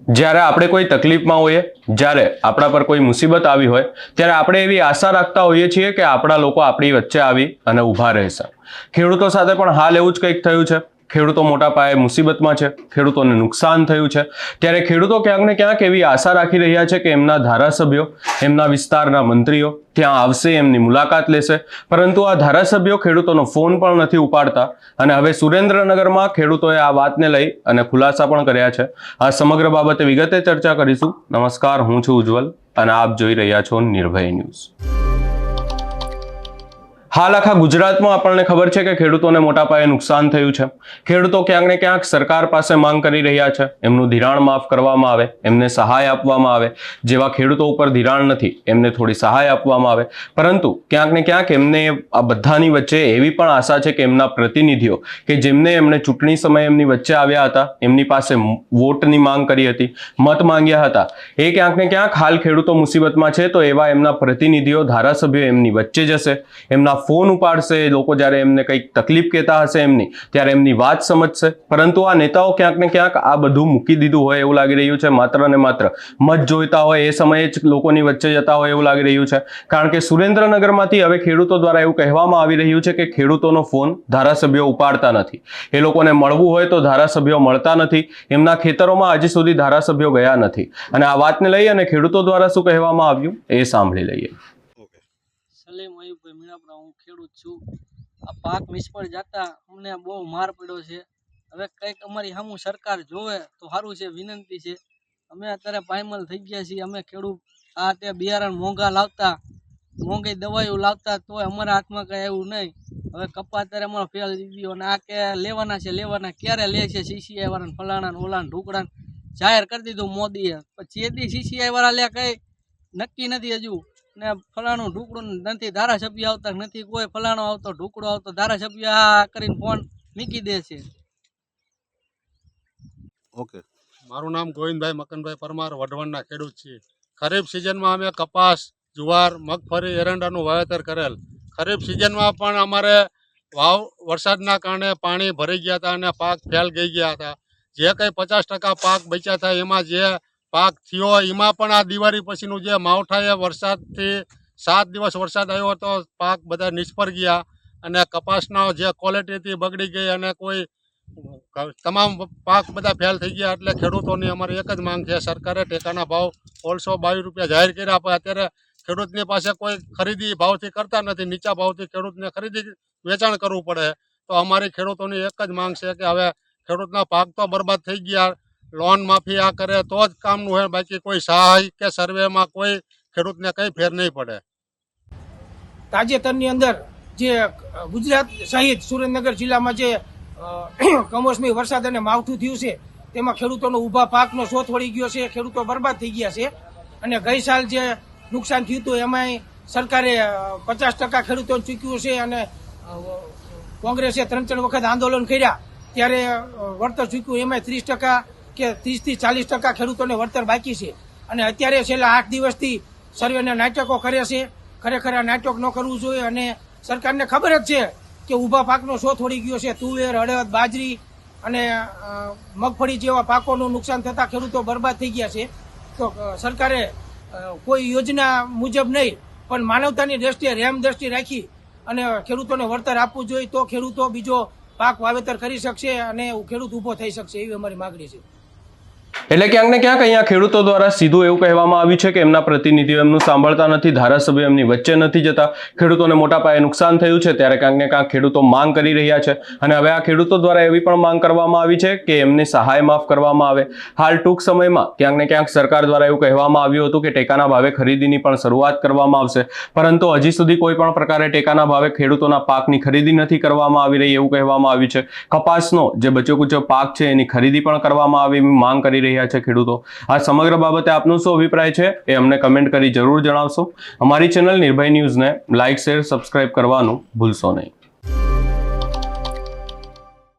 જ્યારે આપણે કોઈ તકલીફમાં હોઈએ, જ્યારે આપણા પર કોઈ મુસીબત આવી હોય, ત્યારે આપણે એવી આશા રાખતા હોઈએ છીએ કે આપણા લોકો આપણી વચ્ચે આવી અને ઊભા રહેશે. ખેડૂતો સાથે પણ હાલ એવું જ કંઈક થયું છે. ખેડૂતો મોટા પાયે મુસીબતમાં છે, ખેડૂતોને નુકસાન થયું છે. ત્યારે ખેડૂતો ક્યાંક ને ક્યાંક એવી આશા રાખી રહ્યા છે કે એમના ધારાસભ્યો, એમના વિસ્તારના મંત્રીઓ ત્યાં આવશે, એમની મુલાકાત લેશે. પરંતુ આ ધારાસભ્યો ખેડૂતોનો ફોન પણ નથી ઉપાડતા અને હવે સુરેન્દ્રનગરમાં ખેડૂતોએ આ વાતને લઈ અને ખુલાસા પણ કર્યા છે. આ સમગ્ર બાબતે વિગતે ચર્ચા કરીશું. નમસ્કાર, હું છું ઉજ્જવલ અને આપ જોઈ રહ્યા છો નિર્ભય ન્યૂઝ. હાલ આખા ગુજરાતમાં આપણને ખબર છે કે ખેડૂતોને મોટા પાયે નુકસાન થયું છે. ખેડૂતો ક્યાંક ને ક્યાંક સરકાર પાસે માંગ કરી રહ્યા છે, એમનું ધિરાણ માફ કરવામાં આવે, એમને સહાય આપવામાં આવે. જેવા ખેડૂતો ઉપર ધિરાણ નથી એમને થોડી સહાય આપવામાં આવે. પરંતુ ક્યાંક ને ક્યાંક એમને આ બધાની વચ્ચે એવી પણ આશા છે કે એમના પ્રતિનિધિઓ કે જેમને એમણે ચૂંટણી સમયે એમની વચ્ચે આવ્યા હતા, એમની પાસે વોટની માંગ કરી હતી, મત માંગ્યા હતા, એ ક્યાંક ને ક્યાંક હાલ ખેડૂતો મુસીબતમાં છે. તો એવા એમના પ્રતિનિધિઓ, ધારાસભ્યો એમની વચ્ચે જશે, એમના ફોન ઉપાડશે. લોકો જ્યારે એમને કંઈક તકલીફ કહેતા હશે એમની, ત્યારે એમની વાત સમજશે. પરંતુ આ નેતાઓ ક્યાંક ને ક્યાંક આ બધું મૂકી દીધું હોય એવું લાગી રહ્યું છે. માત્ર ને માત્ર મત જોઈતા હોય એ સમયે જ લોકોની વચ્ચે જતા હોય એવું લાગી રહ્યું છે. કારણ કે સુરેન્દ્રનગરમાંથી હવે ખેડૂતો દ્વારા એવું કહેવામાં આવી રહ્યું છે કે ખેડૂતોનો ફોન ધારાસભ્યો ઉપાડતા નથી. એ લોકોને મળવું હોય તો ધારાસભ્યો મળતા નથી. એમના ખેતરોમાં હજી સુધી ધારાસભ્યો ગયા નથી. અને આ વાતને લઈ અને ખેડૂતો દ્વારા શું કહેવામાં આવ્યું એ સાંભળી લઈએ. હું ખેડૂત છું. આ પાક નિષ્ફળ જતા અમને બહુ માર પડ્યો છે. હવે કંઈક અમારી સામું સરકાર જોવે તો સારું છે, વિનંતી છે. અમે અત્યારે પાયમાલ થઈ ગયા છીએ. અમે ખેડૂત આ તે બિયારણ મોંઘા લાવતા, મોંઘી દવાઈઓ લાવતા તોય અમારા હાથમાં કંઈ એવું નહીં. હવે કપા અત્યારે અમારો ફેલ ગયો અને આ કે લેવાના છે, લેવાના ક્યારે લે છે સીસીઆઈ વાળાને, ફલાણા ઓલાને ઢોકળાને જાહેર કરી દીધું મોદીએ. પછી જેથી સીસીઆઈ વાળા લે કંઈ નક્કી નથી હજુ. ને ફલાણું ઢુકડું નથી, ધારાસભ્ય આવતા નથી, કોઈ ફલાણો આવતો ઢુકડો આવતો, ધારાસભ્ય આ કરીને ફોન મૂકી દે છે. ઓકે, મારું નામ ગોવિંદભાઈ મકનભાઈ પરમાર, વઢવાણના ખેડૂત છીએ. ખરીફ સિઝનમાં અમે કપાસ, જુવાર, મગફળી, એરંડાનું વાવેતર કરેલ. ખરીફ સિઝનમાં પણ અમારે વરસાદના કારણે પાણી ભરી ગયા હતા અને પાક ફેલ ગઈ ગયા હતા. જે કંઈ 50% પાક બચ્યા હતા એમાં જે પાક થયો એમાં પણ આ દિવાળી પછીનું જે માવઠાએ વરસાદથી 7 દિવસ વરસાદ આવ્યો હતો, પાક બધા નિષ્ફળ ગયા અને કપાસનો જે ક્વોલિટી હતી બગડી ગઈ અને કોઈ તમામ પાક બધા ફેલ થઈ ગયા. એટલે ખેડૂતોની અમારી એક જ માંગ છે, સરકારે ટેકાના ભાવ 122 રૂપિયા જાહેર કર્યા, પણ અત્યારે ખેડૂતની પાસે કોઈ ખરીદી ભાવથી કરતા નથી. નીચા ભાવથી ખેડૂતને ખરીદી વેચાણ કરવું પડે. તો અમારી ખેડૂતોની એક જ માંગ છે કે હવે ખેડૂતના પાક તો બરબાદ થઈ ગયા, લોન માફી આ કરે તો જ કામનું હોય, બાકી કોઈ સહાય કે સર્વેમાં કોઈ ખેડૂતને કંઈ ફેર નહીં પડે. તાજેતરની અંદર જે ગુજરાત સહિત સુરેન્દ્રનગર જિલ્લામાં જે કમોસમી વરસાદ અને માવઠું થયું છે તેમાં ખેડૂતોનો ઊભા પાકનો શોથ વળી ગયો છે. ખેડૂતો બરબાદ થઈ ગયા છે અને ગઈ સાલ જે નુકસાન થયું હતું એમાંય સરકારે 50% ખેડૂતોને ચૂક્યું છે અને કોંગ્રેસે 3 વખત આંદોલન કર્યા ત્યારે વળતર ચૂક્યું એમાંય 30% કે 30 થી 40% ખેડૂતોને વળતર બાકી છે. અને અત્યારે છેલ્લા 8 દિવસથી સર્વેના નાટકો કરે છે. ખરેખર આ નાટક ન કરવું જોઈએ અને સરકારને ખબર જ છે કે ઊભા પાકનો શોથ વળી ગયો છે. તુવેર, અડદ, બાજરી અને મગફળી જેવા પાકોનું નુકસાન થતાં ખેડૂતો બરબાદ થઈ ગયા છે. તો સરકારે કોઈ યોજના મુજબ નહીં પણ માનવતાની દ્રષ્ટિએ, રેમ દ્રષ્ટિ રાખી અને ખેડૂતોને વળતર આપવું જોઈએ, તો ખેડૂતો બીજો પાક વાવેતર કરી શકશે અને ખેડૂત ઊભો થઈ શકશે, એવી અમારી માગણી છે. એટલે ક્યાંક ને ક્યાંક અહીંયા ખેડૂતો દ્વારા સીધું એવું કહેવામાં આવ્યું છે કે એમના પ્રતિનિધિઓ એમનું સાંભળતા નથી, ધારાસભ્યો એમની વચ્ચે નથી જતા, ખેડૂતોને મોટા પાયે નુકસાન થયું છે. ત્યારે ક્યાંક ને ક્યાંક ખેડૂતો માંગ કરી રહ્યા છે અને હવે આ ખેડૂતો દ્વારા એવી પણ માંગ કરવામાં આવી છે કે એમને સહાય માફ કરવામાં આવે. હાલ ટૂંક સમયમાં ક્યાંક ને ક્યાંક સરકાર દ્વારા એવું કહેવામાં આવ્યું હતું કે ટેકાના ભાવે ખરીદીની પણ શરૂઆત કરવામાં આવશે, પરંતુ હજી સુધી કોઈ પણ પ્રકારે ટેકાના ભાવે ખેડૂતોના પાકની ખરીદી નથી કરવામાં આવી રહી એવું કહેવામાં આવ્યું છે. કપાસનો જે બચો કુચો પાક છે એની ખરીદી પણ કરવામાં આવે એવી માંગ કરી રહ્યા છે ખેડૂતો. આ સમગ્ર બાબતે આપનો શું અભિપ્રાય છે એ અમને કમેન્ટ કરી જરૂર જણાવશો. અમારી ચેનલ નિર્ભય ન્યૂઝને લાઇક, શેર, સબસ્ક્રાઇબ કરવાનું ભૂલશો નહીં.